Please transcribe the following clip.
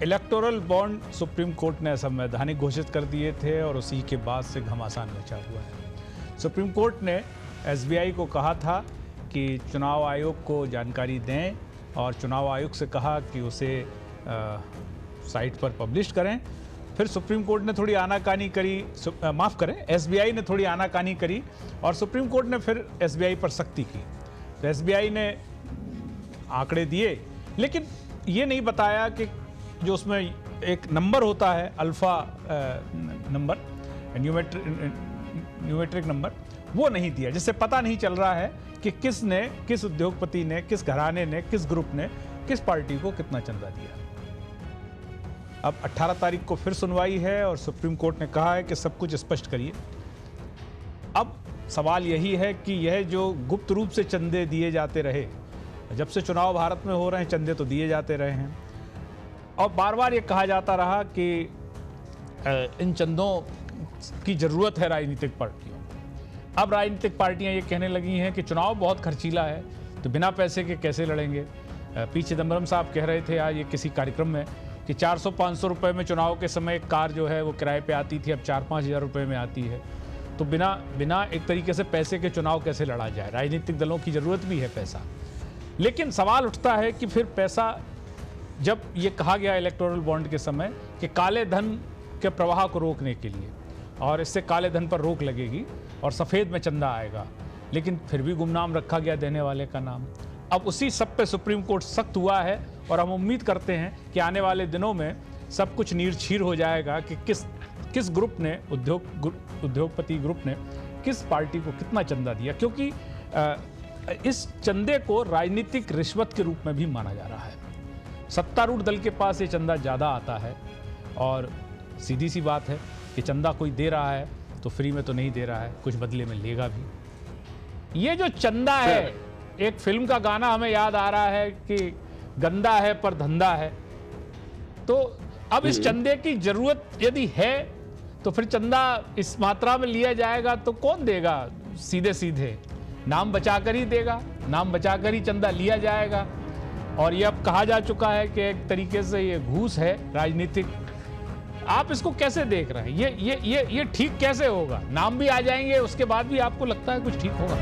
Electoral bond supreme court ने असंवैधानिक घोषित कर दिए थे और उसी के बाद से घमासान मचा हुआ है। सुप्रीम कोर्ट ने एसबीआई को कहा था कि चुनाव आयोग को जानकारी दें और चुनाव आयोग से कहा कि उसे साइट पर पब्लिश करें। फिर सुप्रीम कोर्ट ने थोड़ी आनाकानी करी, माफ़ करें, एसबीआई ने थोड़ी आनाकानी करी और सुप्रीम कोर्ट ने फिर एसबीआई पर सख्ती की। तो एसबीआई ने आंकड़े दिए, लेकिन ये नहीं बताया कि जो उसमें एक नंबर होता है, अल्फ़ा नंबर, न्यूमेट्रिक नंबर, वो नहीं दिया, जिससे पता नहीं चल रहा है कि किसने, किस उद्योगपति ने, किस घराने ने, किस ग्रुप ने किस पार्टी को कितना चंदा दिया। अब 18 तारीख को फिर सुनवाई है और सुप्रीम कोर्ट ने कहा है कि सब कुछ स्पष्ट करिए। अब सवाल यही है कि यह जो गुप्त रूप से चंदे दिए जाते रहे, जब से चुनाव भारत में हो रहे हैं चंदे तो दिए जाते रहे हैं और बार बार ये कहा जाता रहा कि इन चंदों की ज़रूरत है राजनीतिक पार्टियों। अब राजनीतिक पार्टियां ये कहने लगी हैं कि चुनाव बहुत खर्चीला है तो बिना पैसे के कैसे लड़ेंगे। पी चिदम्बरम साहब कह रहे थे आज ये किसी कार्यक्रम में कि 400-500 रुपये में चुनाव के समय एक कार जो है वो किराए पे आती थी, अब 4-5 हज़ार रुपये में आती है। तो बिना एक तरीके से पैसे के चुनाव कैसे लड़ा जाए। राजनीतिक दलों की ज़रूरत भी है पैसा, लेकिन सवाल उठता है कि फिर पैसा, जब ये कहा गया इलेक्टोरल बॉन्ड के समय कि काले धन के प्रवाह को रोकने के लिए और इससे काले धन पर रोक लगेगी और सफ़ेद में चंदा आएगा, लेकिन फिर भी गुमनाम रखा गया देने वाले का नाम। अब उसी सब पे सुप्रीम कोर्ट सख्त हुआ है और हम उम्मीद करते हैं कि आने वाले दिनों में सब कुछ नीरछीर हो जाएगा कि किस ग्रुप ने, उद्योगपति ग्रुप ने किस पार्टी को कितना चंदा दिया, क्योंकि इस चंदे को राजनीतिक रिश्वत के रूप में भी माना जा रहा है। सत्तारूढ़ दल के पास ये चंदा ज़्यादा आता है और सीधी सी बात है कि चंदा कोई दे रहा है तो फ्री में तो नहीं दे रहा है, कुछ बदले में लेगा भी। ये जो चंदा है, एक फिल्म का गाना हमें याद आ रहा है कि गंदा है पर धंधा है। तो अब इस चंदे की जरूरत यदि है तो फिर चंदा इस मात्रा में लिया जाएगा तो कौन देगा? सीधे सीधे नाम बचाकर ही देगा, नाम बचाकर ही चंदा लिया जाएगा। और ये अब कहा जा चुका है कि एक तरीके से ये घूस है राजनीतिक। आप इसको कैसे देख रहे हैं? ये ठीक कैसे होगा? नाम भी आ जाएंगे, उसके बाद भी आपको लगता है कुछ ठीक होगा?